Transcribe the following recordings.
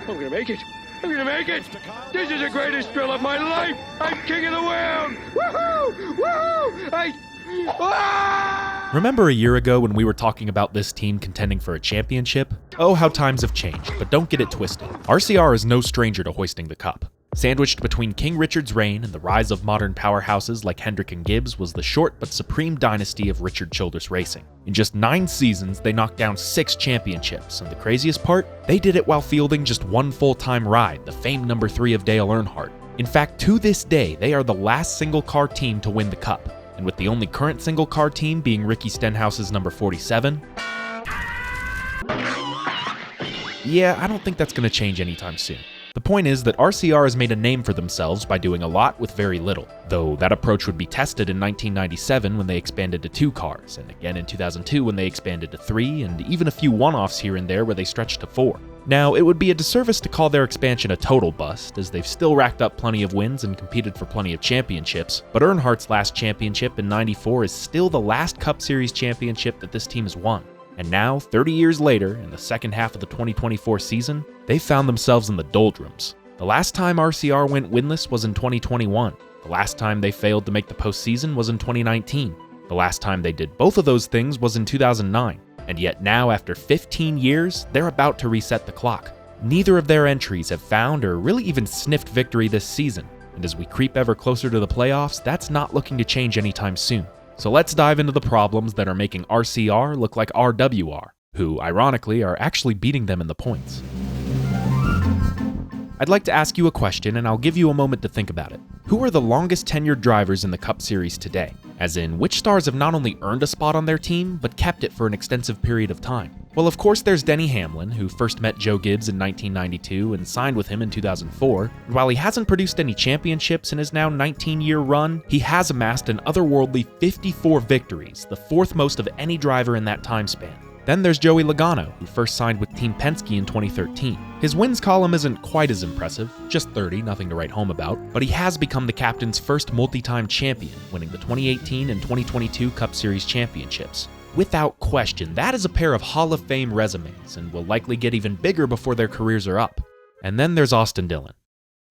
I'm gonna make it. I'm gonna make it. This is the greatest thrill of my life. I'm king of the world. Woohoo! Woohoo! Remember a year ago when we were talking about this team contending for a championship? Oh, how times have changed, but don't get it twisted. RCR is no stranger to hoisting the cup. Sandwiched between King Richard's reign and the rise of modern powerhouses like Hendrick and Gibbs was the short but supreme dynasty of Richard Childress Racing. In just 9 seasons, they knocked down 6 championships, and the craziest part? They did it while fielding just one full-time ride, the famed number 3 of Dale Earnhardt. In fact, to this day, they are the last single-car team to win the cup. And with the only current single-car team being Ricky Stenhouse's number 47, yeah, I don't think that's going to change anytime soon. The point is that RCR has made a name for themselves by doing a lot with very little, though that approach would be tested in 1997 when they expanded to 2 cars, and again in 2002 when they expanded to 3, and even a few one-offs here and there where they stretched to 4. Now, it would be a disservice to call their expansion a total bust, as they've still racked up plenty of wins and competed for plenty of championships, but Earnhardt's last championship in '94 is still the last Cup Series championship that this team has won. And now, 30 years later, in the second half of the 2024 season, they found themselves in the doldrums. The last time RCR went winless was in 2021. The last time they failed to make the postseason was in 2019. The last time they did both of those things was in 2009. And yet now, after 15 years, they're about to reset the clock. Neither of their entries have found or really even sniffed victory this season. And as we creep ever closer to the playoffs, that's not looking to change anytime soon. So let's dive into the problems that are making RCR look like RWR, who, ironically, are actually beating them in the points. I'd like to ask you a question, and I'll give you a moment to think about it. Who are the longest tenured drivers in the Cup Series today? As in, which stars have not only earned a spot on their team, but kept it for an extensive period of time? Well, of course there's Denny Hamlin, who first met Joe Gibbs in 1992 and signed with him in 2004. And while he hasn't produced any championships in his now 19-year run, he has amassed an otherworldly 54 victories, the 4th most of any driver in that time span. Then there's Joey Logano, who first signed with Team Penske in 2013. His wins column isn't quite as impressive, just 30, nothing to write home about, but he has become the captain's first multi-time champion, winning the 2018 and 2022 Cup Series championships. Without question, that is a pair of Hall of Fame resumes, and will likely get even bigger before their careers are up. And then there's Austin Dillon.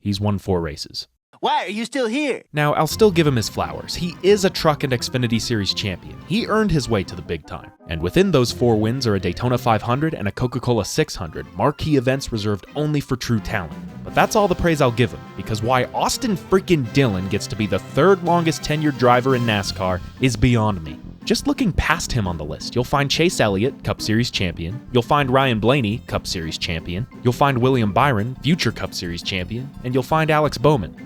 He's won 4 races. Why are you still here? Now, I'll still give him his flowers. He is a Truck and Xfinity Series champion. He earned his way to the big time. And within those 4 wins are a Daytona 500 and a Coca-Cola 600, marquee events reserved only for true talent. But that's all the praise I'll give him, because why Austin freaking Dillon gets to be the 3rd longest tenured driver in NASCAR is beyond me. Just looking past him on the list, you'll find Chase Elliott, Cup Series champion. You'll find Ryan Blaney, Cup Series champion. You'll find William Byron, future Cup Series champion. And you'll find Alex Bowman.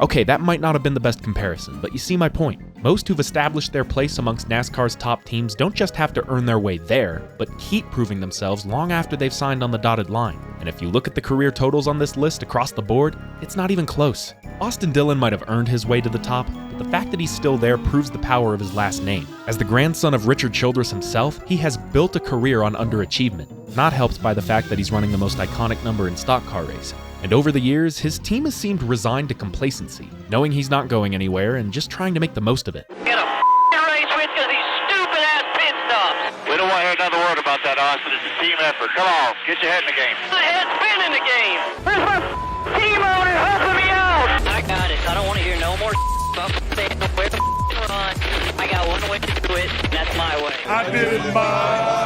Okay, that might not have been the best comparison, but you see my point. Most who've established their place amongst NASCAR's top teams don't just have to earn their way there, but keep proving themselves long after they've signed on the dotted line. And if you look at the career totals on this list across the board, it's not even close. Austin Dillon might have earned his way to the top, but the fact that he's still there proves the power of his last name. As the grandson of Richard Childress himself, he has built a career on underachievement, not helped by the fact that he's running the most iconic number in stock car racing. And over the years, his team has seemed resigned to complacency, knowing he's not going anywhere and just trying to make the most of it. Get a race with because these stupid-ass pit stops. We don't want to hear another word about that, Austin. It's a team effort. Come on, get your head in the game. My head's been in the game. Where's my team on it helping me out? I got it. I don't want to hear no more about saying where the run. I got one way to do it, and that's my way. I did it my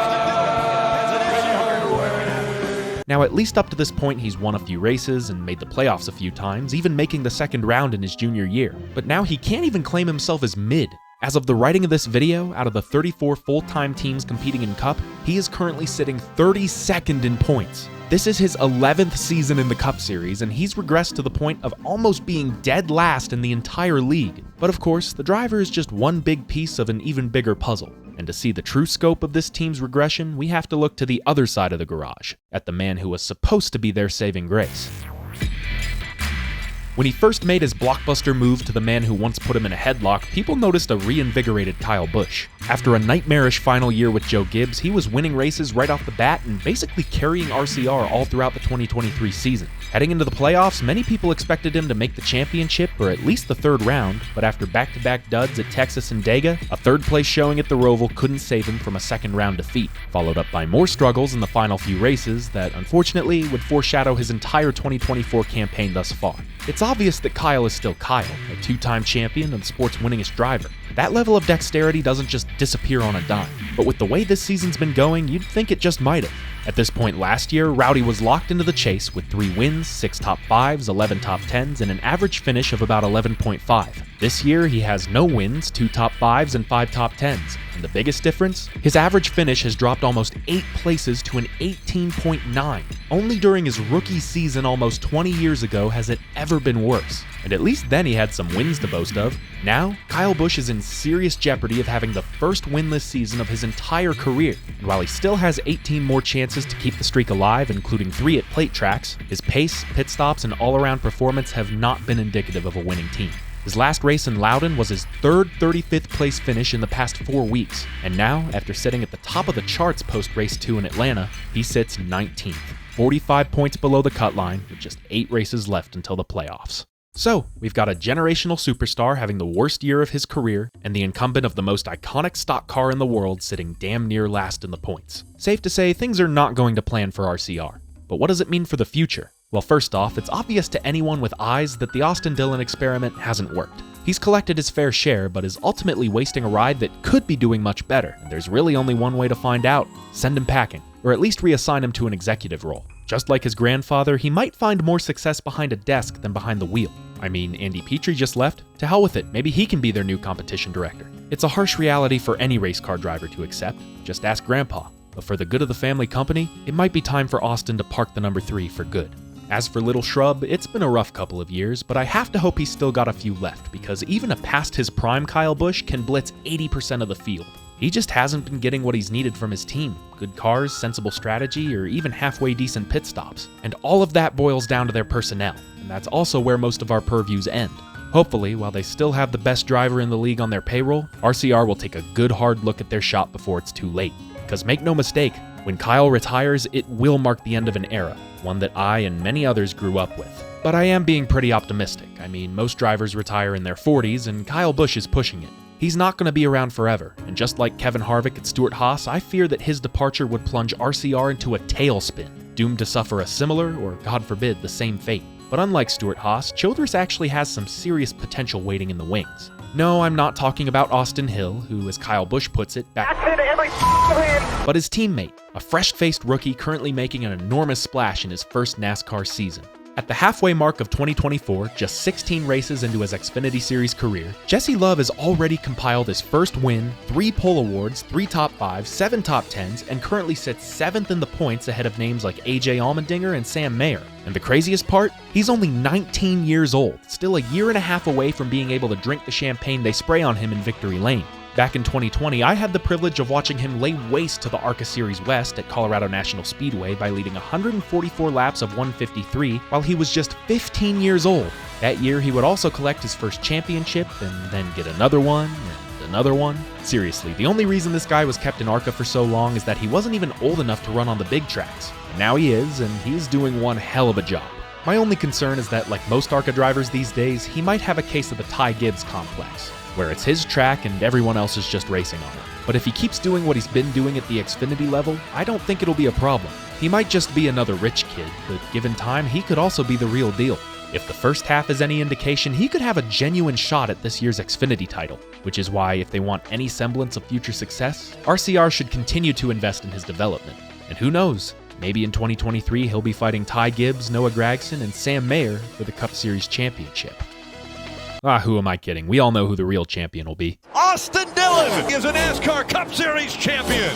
Now, at least up to this point, he's won a few races and made the playoffs a few times, even making the 2nd round in his junior year. But now he can't even claim himself as mid. As of the writing of this video, out of the 34 full-time teams competing in Cup, he is currently sitting 32nd in points. This is his 11th season in the Cup Series, and he's regressed to the point of almost being dead last in the entire league. But of course, the driver is just one big piece of an even bigger puzzle. And to see the true scope of this team's regression, we have to look to the other side of the garage, at the man who was supposed to be their saving grace. When he first made his blockbuster move to the man who once put him in a headlock, people noticed a reinvigorated Kyle Busch. After a nightmarish final year with Joe Gibbs, he was winning races right off the bat and basically carrying RCR all throughout the 2023 season. Heading into the playoffs, many people expected him to make the championship or at least the third round, but after back-to-back duds at Texas and Dega, a third-place showing at the Roval couldn't save him from a second-round defeat, followed up by more struggles in the final few races that, unfortunately, would foreshadow his entire 2024 campaign thus far. It's obvious that Kyle is still Kyle, a two-time champion and the sport's winningest driver. That level of dexterity doesn't just disappear on a dime, but with the way this season's been going, you'd think it just might have. At this point last year, Rowdy was locked into the chase with 3 wins, 6 top 5s, 11 top 10s, and an average finish of about 11.5. This year, he has no wins, 2 top 5s, and 5 top 10s. And the biggest difference? His average finish has dropped almost 8 places to an 18.9. Only during his rookie season almost 20 years ago has it ever been worse. And at least then he had some wins to boast of. Now, Kyle Busch is in serious jeopardy of having the first winless season of his entire career. And while he still has 18 more chances to keep the streak alive, including 3 at plate tracks, his pace, pit stops, and all-around performance have not been indicative of a winning team. His last race in Loudon was his third 35th place finish in the past 4 weeks, and now, after sitting at the top of the charts post-race 2 in Atlanta, he sits 19th, 45 points below the cut line, with just 8 races left until the playoffs. So, we've got a generational superstar having the worst year of his career, and the incumbent of the most iconic stock car in the world sitting damn near last in the points. Safe to say, things are not going to plan for RCR. But what does it mean for the future? Well, first off, it's obvious to anyone with eyes that the Austin Dillon experiment hasn't worked. He's collected his fair share, but is ultimately wasting a ride that could be doing much better, and there's really only one way to find out: send him packing, or at least reassign him to an executive role. Just like his grandfather, he might find more success behind a desk than behind the wheel. I mean, Andy Petrie just left. To hell with it, maybe he can be their new competition director. It's a harsh reality for any race car driver to accept. Just ask Grandpa. But for the good of the family company, it might be time for Austin to park the number 3 for good. As for Little Shrub, it's been a rough couple of years, but I have to hope he's still got a few left, because even a past his prime Kyle Busch can blitz 80% of the field. He just hasn't been getting what he's needed from his team: good cars, sensible strategy, or even halfway decent pit stops. And all of that boils down to their personnel, and that's also where most of our purviews end. Hopefully, while they still have the best driver in the league on their payroll, RCR will take a good hard look at their shop before it's too late. Because make no mistake, when Kyle retires, it will mark the end of an era, one that I and many others grew up with. But I am being pretty optimistic. I mean, most drivers retire in their 40s, and Kyle Busch is pushing it. He's not going to be around forever, and just like Kevin Harvick at Stewart-Haas, I fear that his departure would plunge RCR into a tailspin, doomed to suffer a similar, or God forbid, the same fate. But unlike Stewart-Haas, Childress actually has some serious potential waiting in the wings. No, I'm not talking about Austin Hill, who, as Kyle Busch puts it, but his teammate, a fresh-faced rookie currently making an enormous splash in his first NASCAR season. At the halfway mark of 2024, just 16 races into his Xfinity Series career, Jesse Love has already compiled his first win, 3 pole awards, 3 top 5s, 7 top 10s, and currently sits 7th in the points ahead of names like AJ Allmendinger and Sam Mayer. And the craziest part? He's only 19 years old, still a year and a half away from being able to drink the champagne they spray on him in Victory Lane. Back in 2020, I had the privilege of watching him lay waste to the ARCA Series West at Colorado National Speedway by leading 144 laps of 153 while he was just 15 years old. That year, he would also collect his first championship and then get another one and another one. Seriously, the only reason this guy was kept in ARCA for so long is that he wasn't even old enough to run on the big tracks. And now he is, and he's doing one hell of a job. My only concern is that, like most ARCA drivers these days, he might have a case of the Ty Gibbs complex, where it's his track and everyone else is just racing on it. But if he keeps doing what he's been doing at the Xfinity level, I don't think it'll be a problem. He might just be another rich kid, but given time, he could also be the real deal. If the first half is any indication, he could have a genuine shot at this year's Xfinity title, which is why, if they want any semblance of future success, RCR should continue to invest in his development. And who knows, maybe in 2023 he'll be fighting Ty Gibbs, Noah Gragson, and Sam Mayer for the Cup Series championship. Who am I kidding? We all know who the real champion will be. Austin Dillon is a NASCAR Cup Series champion.